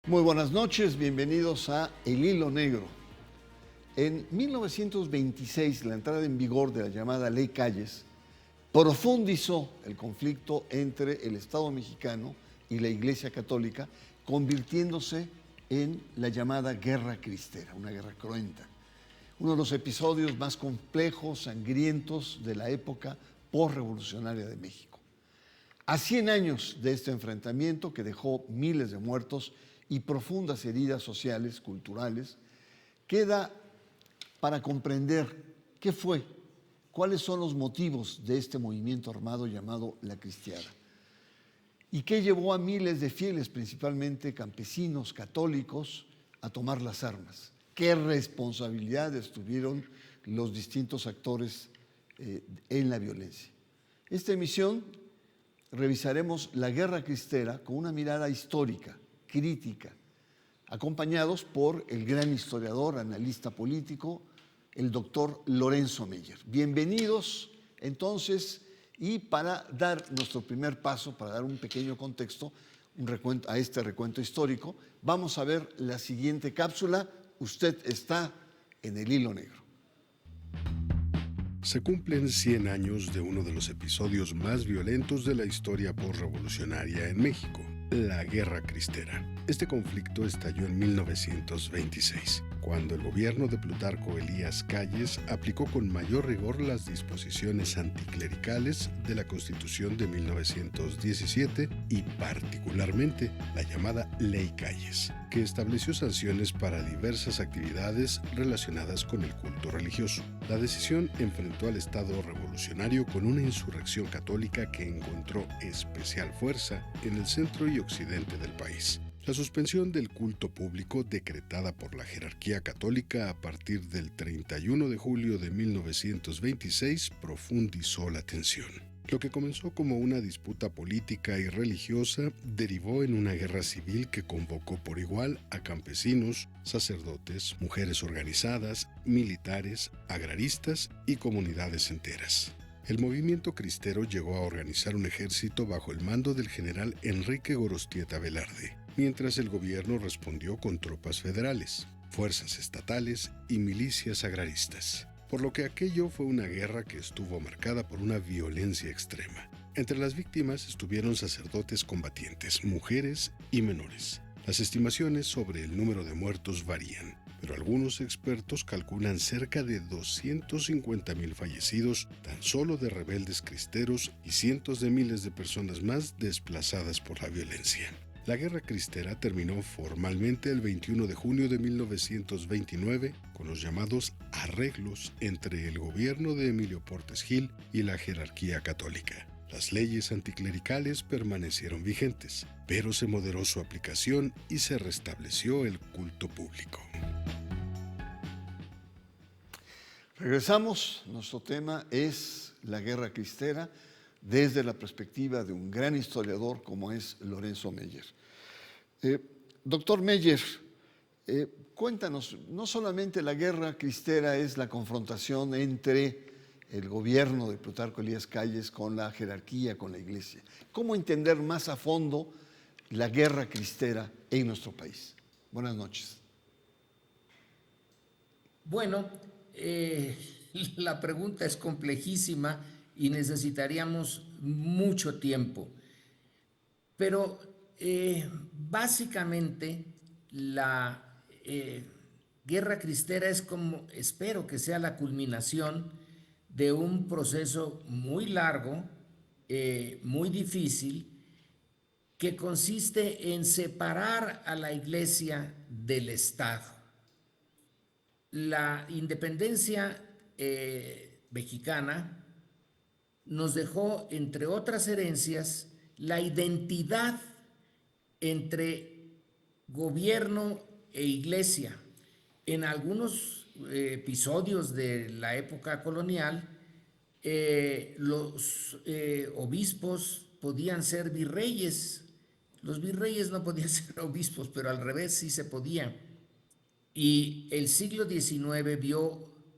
Muy buenas noches, bienvenidos a El Hilo Negro. En 1926, la entrada en vigor de la llamada Ley Calles profundizó el conflicto entre el Estado mexicano y la Iglesia Católica, convirtiéndose en la llamada Guerra Cristera, una guerra cruenta. Uno de los episodios más complejos, sangrientos de la época postrevolucionaria de México. A 100 años de este enfrentamiento que dejó miles de muertos y profundas heridas sociales, culturales, queda para comprender qué fue, cuáles son los motivos de este movimiento armado llamado la Cristiada y qué llevó a miles de fieles, principalmente campesinos, católicos, a tomar las armas. Qué responsabilidades tuvieron los distintos actores en la violencia. Esta emisión revisaremos la Guerra Cristera con una mirada histórica, crítica, acompañados por el gran historiador, analista político, el doctor Lorenzo Meyer. Bienvenidos, entonces, y para dar nuestro primer paso, para dar un pequeño contexto a este recuento histórico, vamos a ver la siguiente cápsula. Usted está en El Hilo Negro. Se cumplen 100 años de uno de los episodios más violentos de la historia postrevolucionaria en México, la Guerra Cristera. Este conflicto estalló en 1926, cuando el gobierno de Plutarco Elías Calles aplicó con mayor rigor las disposiciones anticlericales de la Constitución de 1917 y particularmente la llamada Ley Calles, que estableció sanciones para diversas actividades relacionadas con el culto religioso. La decisión enfrentó al Estado revolucionario con una insurrección católica que encontró especial fuerza en el centro y occidente del país. La suspensión del culto público decretada por la jerarquía católica a partir del 31 de julio de 1926 profundizó la tensión. Lo que comenzó como una disputa política y religiosa derivó en una guerra civil que convocó por igual a campesinos, sacerdotes, mujeres organizadas, militares, agraristas y comunidades enteras. El movimiento cristero llegó a organizar un ejército bajo el mando del general Enrique Gorostieta Velarde, mientras el gobierno respondió con tropas federales, fuerzas estatales y milicias agraristas. Por lo que aquello fue una guerra que estuvo marcada por una violencia extrema. Entre las víctimas estuvieron sacerdotes combatientes, mujeres y menores. Las estimaciones sobre el número de muertos varían, pero algunos expertos calculan cerca de 250,000 fallecidos tan solo de rebeldes cristeros y cientos de miles de personas más desplazadas por la violencia. La Guerra Cristera terminó formalmente el 21 de junio de 1929 con los llamados arreglos entre el gobierno de Emilio Portes Gil y la jerarquía católica. Las leyes anticlericales permanecieron vigentes, pero se moderó su aplicación y se restableció el culto público. Regresamos, nuestro tema es la Guerra Cristera desde la perspectiva de un gran historiador como es Lorenzo Meyer. Doctor Meyer, cuéntanos, no solamente la Guerra Cristera es la confrontación entre el gobierno de Plutarco Elías Calles con la jerarquía, con la Iglesia. ¿Cómo entender más a fondo la Guerra Cristera en nuestro país? Buenas noches. Bueno, la pregunta es complejísima y necesitaríamos mucho tiempo. Pero básicamente la Guerra Cristera es como, espero que sea la culminación de un proceso muy largo, muy difícil, que consiste en separar a la Iglesia del Estado. La independencia mexicana nos dejó, entre otras herencias, la identidad entre gobierno e iglesia. En algunos episodios de la época colonial, los obispos podían ser virreyes. Los virreyes no podían ser obispos, pero al revés sí se podía. Y el siglo XIX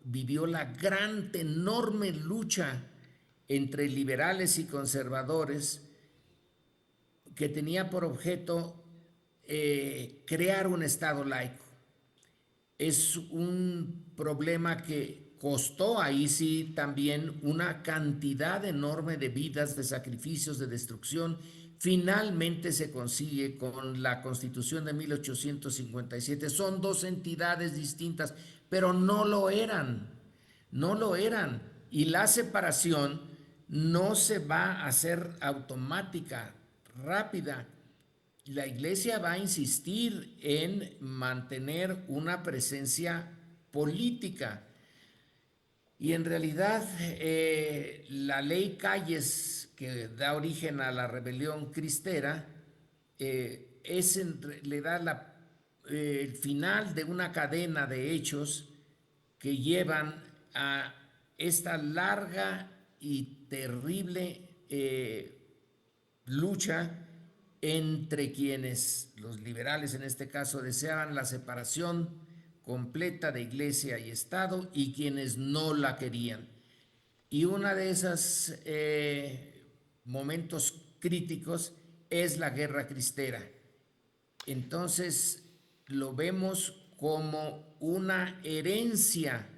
vivió la gran, enorme lucha entre liberales y conservadores que tenía por objeto crear un Estado laico. Es un problema que costó ahí sí también una cantidad enorme de vidas, de sacrificios, de destrucción. Finalmente se consigue con la Constitución de 1857. Son dos entidades distintas, pero no lo eran, no lo eran. Y la separación no se va a hacer automática, rápida. La iglesia va a insistir en mantener una presencia política. Y en realidad la ley Calles, que da origen a la rebelión cristera, le da el final de una cadena de hechos que llevan a esta larga y terrible lucha entre quienes, los liberales en este caso, deseaban la separación completa de iglesia y Estado y quienes no la querían. Y uno de esos momentos críticos es la Guerra Cristera. Entonces lo vemos como una herencia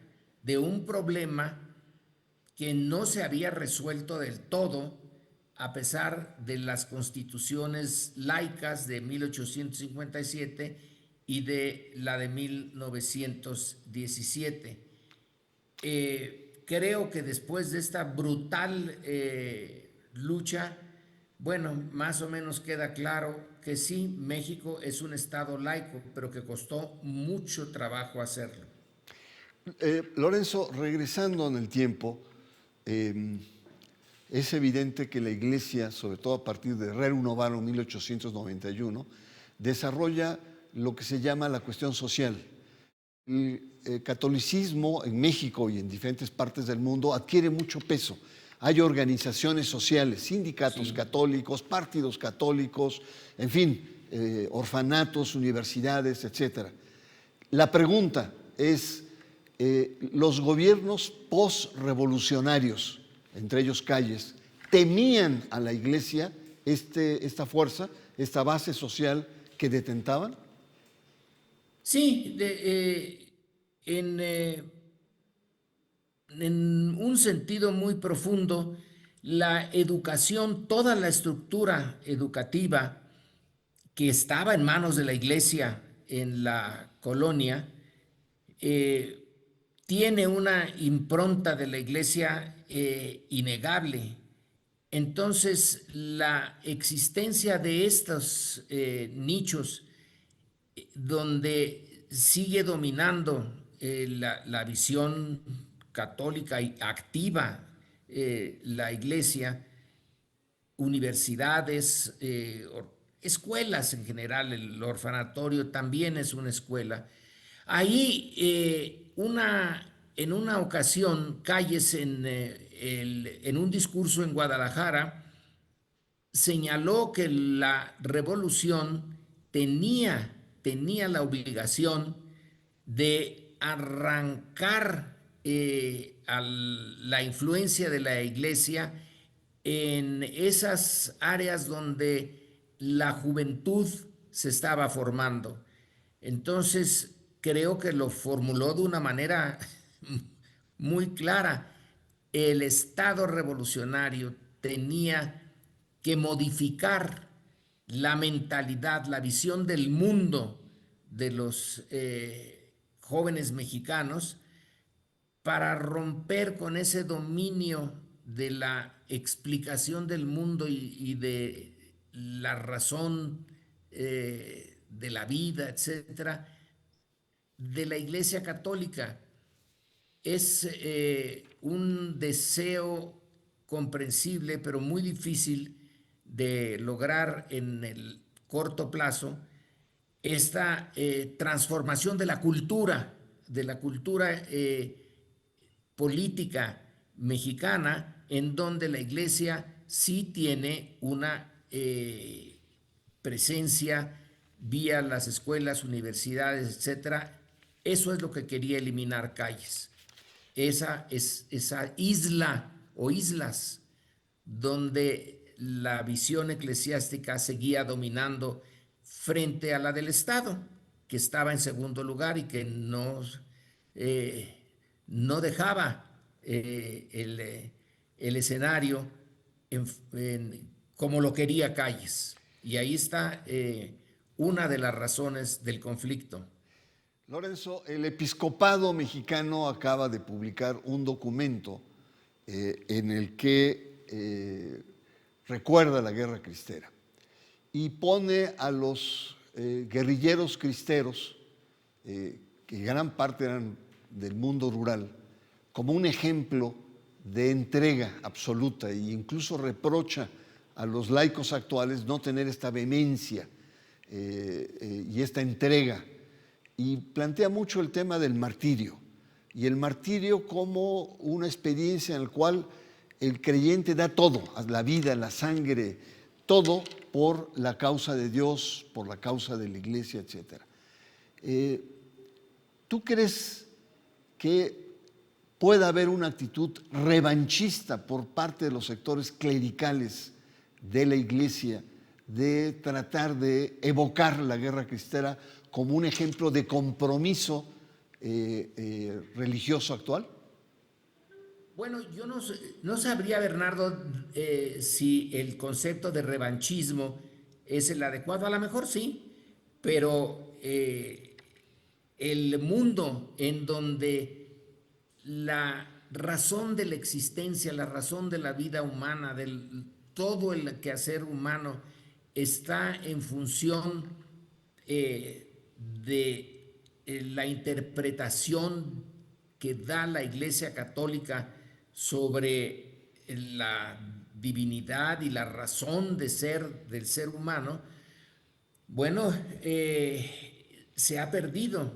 de un problema que no se había resuelto del todo, a pesar de las constituciones laicas de 1857 y de la de 1917. Creo que después de esta brutal lucha, bueno, más o menos queda claro que sí, México es un estado laico, pero que costó mucho trabajo hacerlo. Lorenzo, regresando en el tiempo, es evidente que la Iglesia, sobre todo a partir de Rerum Novarum 1891, desarrolla lo que se llama la cuestión social. El catolicismo en México y en diferentes partes del mundo adquiere mucho peso. Hay organizaciones sociales, sindicatos católicos, partidos católicos, en fin, orfanatos, universidades, etc. La pregunta es, los gobiernos post-revolucionarios, entre ellos Calles, temían a la Iglesia esta fuerza, esta base social que detentaban. Sí, en un sentido muy profundo, la educación, toda la estructura educativa que estaba en manos de la Iglesia en la colonia, tiene una impronta de la Iglesia innegable. Entonces, la existencia de estos nichos donde sigue dominando la visión católica y activa la Iglesia, universidades, escuelas en general, el orfanatorio también es una escuela. Ahí en una ocasión, Calles en un discurso en Guadalajara señaló que la revolución tenía la obligación de arrancar la influencia de la Iglesia en esas áreas donde la juventud se estaba formando. Entonces, creo que lo formuló de una manera muy clara. El Estado revolucionario tenía que modificar la mentalidad, la visión del mundo de los jóvenes mexicanos para romper con ese dominio de la explicación del mundo y de la razón de la vida, etcétera, de la Iglesia Católica. Es un deseo comprensible, pero muy difícil de lograr en el corto plazo, esta transformación de la cultura política mexicana, en donde la Iglesia sí tiene una presencia vía las escuelas, universidades, etcétera. Eso es lo que quería eliminar Calles. Esa isla o islas donde la visión eclesiástica seguía dominando frente a la del Estado, que estaba en segundo lugar y que no dejaba el escenario como lo quería Calles. Y ahí está una de las razones del conflicto. Lorenzo, el episcopado mexicano acaba de publicar un documento en el que recuerda la Guerra Cristera y pone a los guerrilleros cristeros, que gran parte eran del mundo rural, como un ejemplo de entrega absoluta, e incluso reprocha a los laicos actuales no tener esta vehemencia y esta entrega, y plantea mucho el tema del martirio, y el martirio como una experiencia en la cual el creyente da todo, la vida, la sangre, todo por la causa de Dios, por la causa de la iglesia, etc. ¿Tú crees que pueda haber una actitud revanchista por parte de los sectores clericales de la iglesia de tratar de evocar la Guerra Cristera como un ejemplo de compromiso religioso actual? Bueno, yo no sabría, Bernardo, si el concepto de revanchismo es el adecuado. A lo mejor sí, pero el mundo en donde la razón de la existencia, la razón de la vida humana, todo el quehacer humano está en función de la interpretación que da la Iglesia Católica sobre la divinidad y la razón de ser del ser humano, bueno, se ha perdido.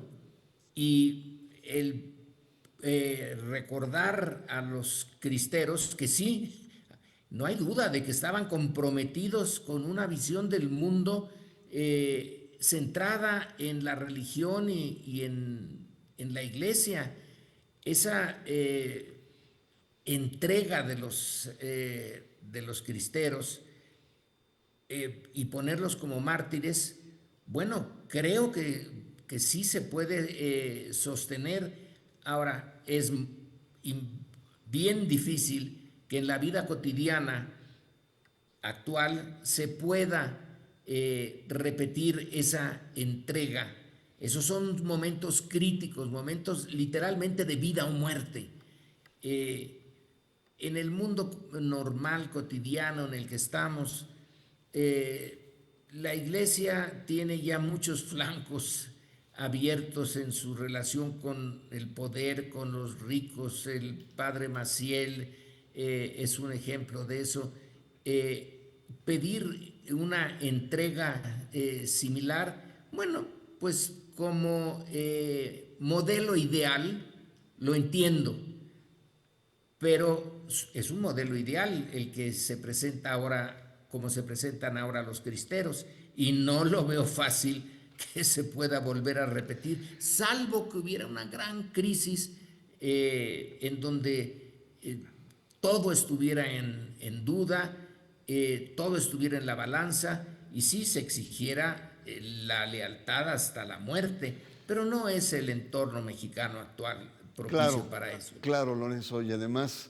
Y el recordar a los cristeros que sí, no hay duda de que estaban comprometidos con una visión del mundo centrada en la religión y en la iglesia. Esa entrega de los cristeros y ponerlos como mártires, bueno, creo que sí se puede sostener. Ahora, es bien difícil que en la vida cotidiana actual se pueda repetir esa entrega. Esos son momentos críticos, momentos literalmente de vida o muerte. Eh, en el mundo normal, cotidiano en el que estamos, la iglesia tiene ya muchos flancos abiertos en su relación con el poder, con los ricos. El padre Maciel es un ejemplo de eso. Pedir una entrega similar, bueno, pues como modelo ideal, lo entiendo, pero es un modelo ideal el que se presenta ahora, como se presentan ahora los cristeros, y no lo veo fácil que se pueda volver a repetir, salvo que hubiera una gran crisis en donde todo estuviera en duda, todo estuviera en la balanza, y sí se exigiera la lealtad hasta la muerte, pero no es el entorno mexicano actual propicio Claro, para eso. claro, Lorenzo, y además,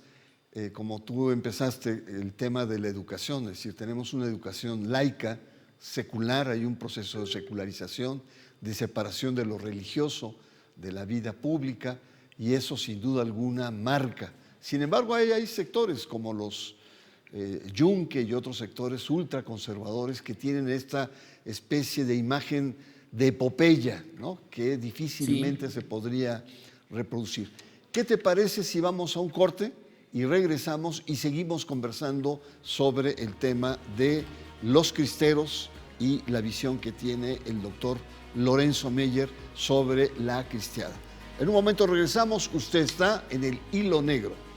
como tú empezaste, el tema de la educación, es decir, tenemos una educación laica, secular, hay un proceso de secularización, de separación de lo religioso, de la vida pública, y eso sin duda alguna marca. Sin embargo, hay sectores como los Yunque y otros sectores ultraconservadores que tienen esta especie de imagen de epopeya, ¿no?, que difícilmente Sí. se podría reproducir. ¿Qué te parece si vamos a un corte y regresamos y seguimos conversando sobre el tema de los cristeros y la visión que tiene el doctor Lorenzo Meyer sobre la cristiada? En un momento regresamos, usted está en el Hilo Negro.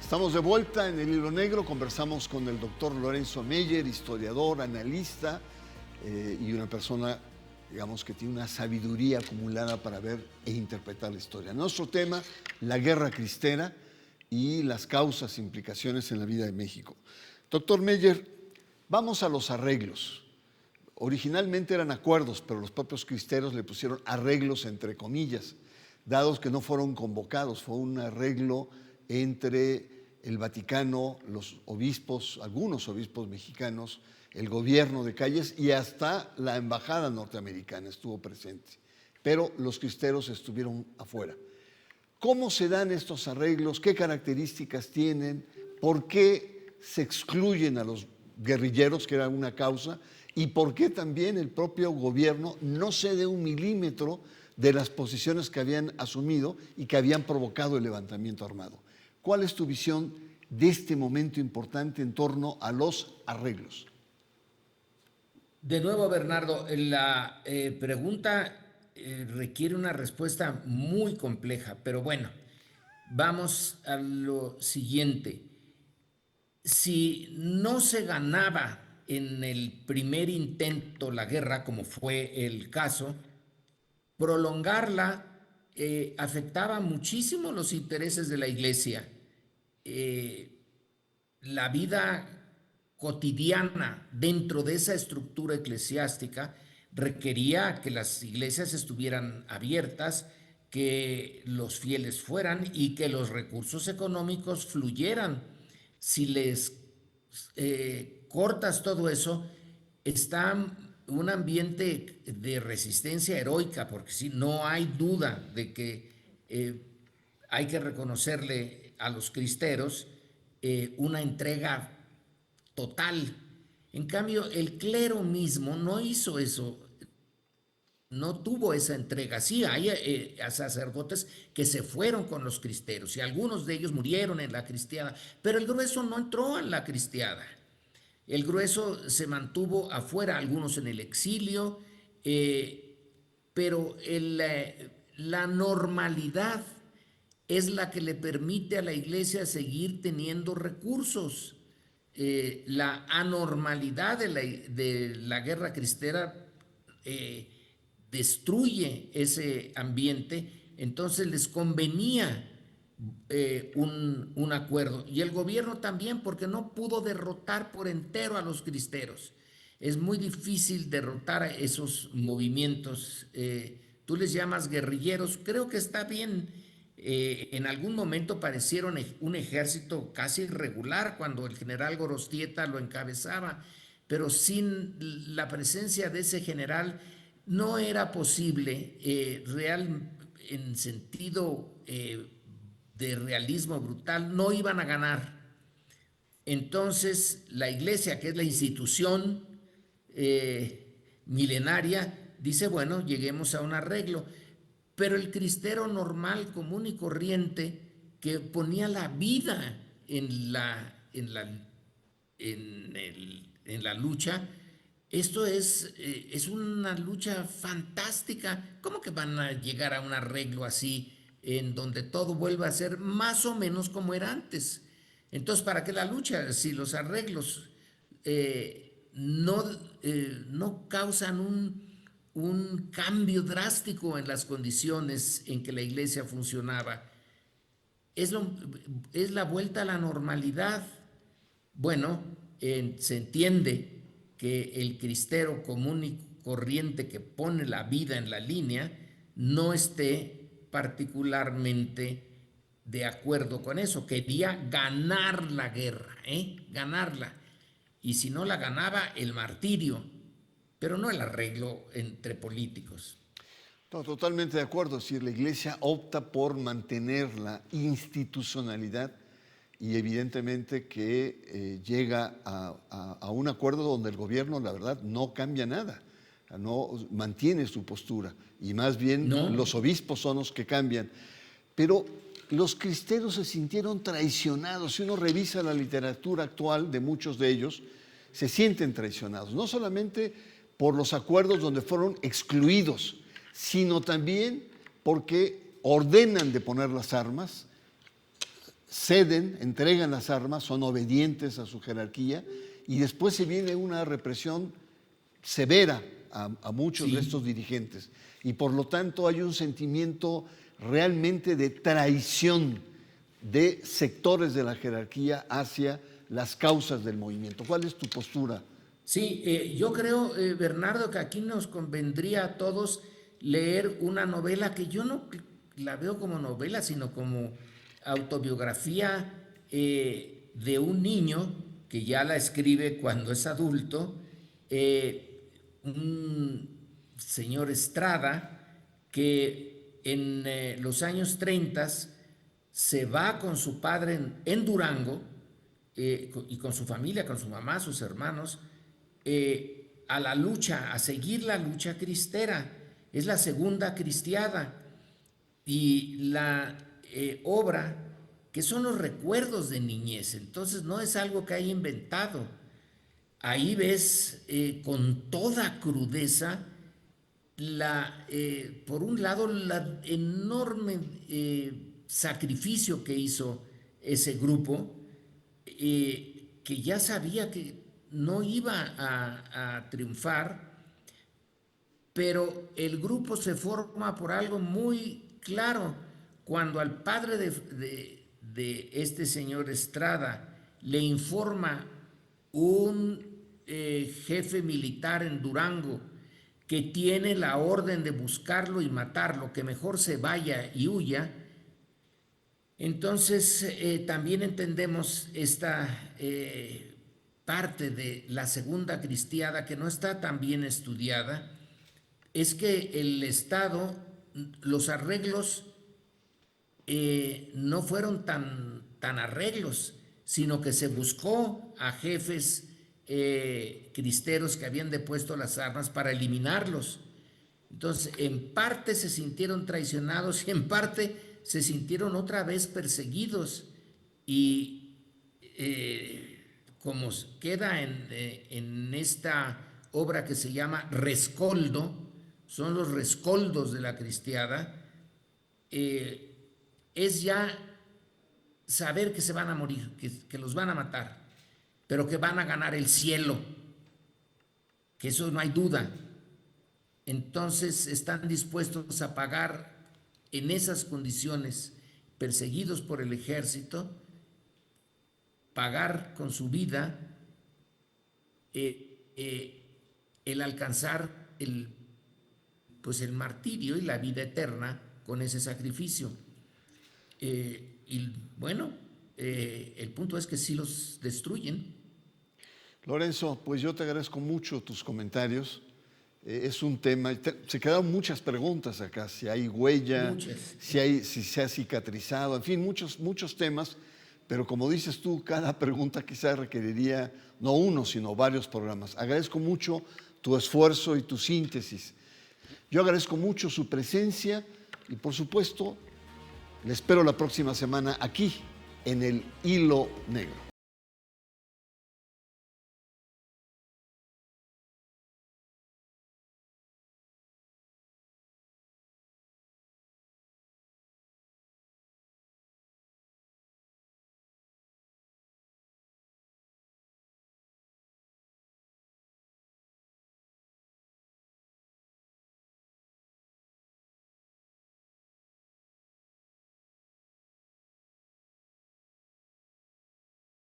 Estamos de vuelta en El Hilo Negro. Conversamos con el doctor Lorenzo Meyer, historiador, analista y una persona, digamos, que tiene una sabiduría acumulada para ver e interpretar la historia. Nuestro tema, la Guerra Cristera y las causas e implicaciones en la vida de México. Doctor Meyer, vamos a los arreglos. Originalmente eran acuerdos, pero los propios cristeros le pusieron arreglos entre comillas, dados que no fueron convocados. Fue un arreglo entre el Vaticano, los obispos, algunos obispos mexicanos, el gobierno de Calles y hasta la embajada norteamericana estuvo presente. Pero los cristeros estuvieron afuera. ¿Cómo se dan estos arreglos? ¿Qué características tienen? ¿Por qué se excluyen a los guerrilleros, que era una causa? ¿Y por qué también el propio gobierno no cede un milímetro de las posiciones que habían asumido y que habían provocado el levantamiento armado? ¿Cuál es tu visión de este momento importante en torno a los arreglos? De nuevo, Bernardo, la pregunta requiere una respuesta muy compleja, pero bueno, vamos a lo siguiente. Si no se ganaba en el primer intento la guerra, como fue el caso, prolongarla afectaba muchísimo los intereses de la Iglesia. La vida cotidiana dentro de esa estructura eclesiástica requería que las iglesias estuvieran abiertas, que los fieles fueran y que los recursos económicos fluyeran. Si les cortas todo eso, está un ambiente de resistencia heroica, porque sí, no hay duda de que hay que reconocerle a los cristeros una entrega total. En cambio, el clero mismo no hizo eso, no tuvo esa entrega. Sí, hay sacerdotes que se fueron con los cristeros y algunos de ellos murieron en la cristiada, pero el grueso no entró en la cristiada. El grueso se mantuvo afuera, algunos en el exilio, pero la normalidad es la que le permite a la iglesia seguir teniendo recursos. La anormalidad de la guerra cristera destruye ese ambiente, entonces les convenía un acuerdo. Y el gobierno también, porque no pudo derrotar por entero a los cristeros. Es muy difícil derrotar a esos movimientos. Tú les llamas guerrilleros, creo que está bien. En algún momento parecieron un ejército casi irregular cuando el general Gorostieta lo encabezaba, pero sin la presencia de ese general no era posible en sentido de realismo brutal, no iban a ganar. Entonces la iglesia, que es la institución milenaria, dice, bueno, lleguemos a un arreglo. Pero el cristero normal, común y corriente, que ponía la vida en la lucha, esto es una lucha fantástica. ¿Cómo que van a llegar a un arreglo así, en donde todo vuelva a ser más o menos como era antes? Entonces, ¿para qué la lucha si los arreglos no causan un cambio drástico en las condiciones en que la iglesia funcionaba? Es la vuelta a la normalidad. Bueno, se entiende que el cristero común y corriente que pone la vida en la línea no esté particularmente de acuerdo con eso. Quería ganar la guerra, ganarla. Y si no la ganaba, el martirio, pero no el arreglo entre políticos. No, totalmente de acuerdo. Es decir, la iglesia opta por mantener la institucionalidad y evidentemente que llega a un acuerdo donde el gobierno, la verdad, no cambia nada, no mantiene su postura y más bien los obispos son los que cambian. Pero los cristeros se sintieron traicionados. Si uno revisa la literatura actual de muchos de ellos, se sienten traicionados, no solamente por los acuerdos donde fueron excluidos, sino también porque ordenan de poner las armas, ceden, entregan las armas, son obedientes a su jerarquía y después se viene una represión severa a muchos de estos dirigentes. Y por lo tanto hay un sentimiento realmente de traición de sectores de la jerarquía hacia las causas del movimiento. ¿Cuál es tu postura? Sí, yo creo, Bernardo, que aquí nos convendría a todos leer una novela que yo no la veo como novela, sino como autobiografía de un niño que ya la escribe cuando es adulto, un señor Estrada, que en los años 30 se va con su padre en Durango y con su familia, con su mamá, sus hermanos, a la lucha, a seguir la lucha cristera. Es la segunda cristiada. Y la obra, que son los recuerdos de niñez, entonces no es algo que haya inventado. Ahí ves con toda crudeza, por un lado, el enorme sacrificio que hizo ese grupo, que ya sabía que no iba a triunfar, pero el grupo se forma por algo muy claro. Cuando al padre de este señor Estrada le informa un jefe militar en Durango que tiene la orden de buscarlo y matarlo, que mejor se vaya y huya, entonces también entendemos esta parte de la segunda cristiada que no está tan bien estudiada, es que el Estado, los arreglos no fueron tan arreglos, sino que se buscó a jefes cristeros que habían depuesto las armas para eliminarlos. Entonces, en parte se sintieron traicionados y en parte se sintieron otra vez perseguidos. Y como queda en esta obra que se llama Rescoldo, son los rescoldos de la cristiada, es ya saber que se van a morir, que los van a matar, pero que van a ganar el cielo, que eso no hay duda. Entonces están dispuestos a pagar en esas condiciones, perseguidos por el ejército, pagar con su vida el alcanzar el martirio y la vida eterna con ese sacrificio. Y bueno, el punto es que sí los destruyen. Lorenzo, pues yo te agradezco mucho tus comentarios. Es un tema, se quedaron muchas preguntas acá, si hay huella, si se ha cicatrizado, en fin, muchos temas, pero como dices tú, cada pregunta quizás requeriría no uno, sino varios programas. Agradezco mucho tu esfuerzo y tu síntesis. Yo agradezco mucho su presencia y por supuesto, le espero la próxima semana aquí en el Hilo Negro.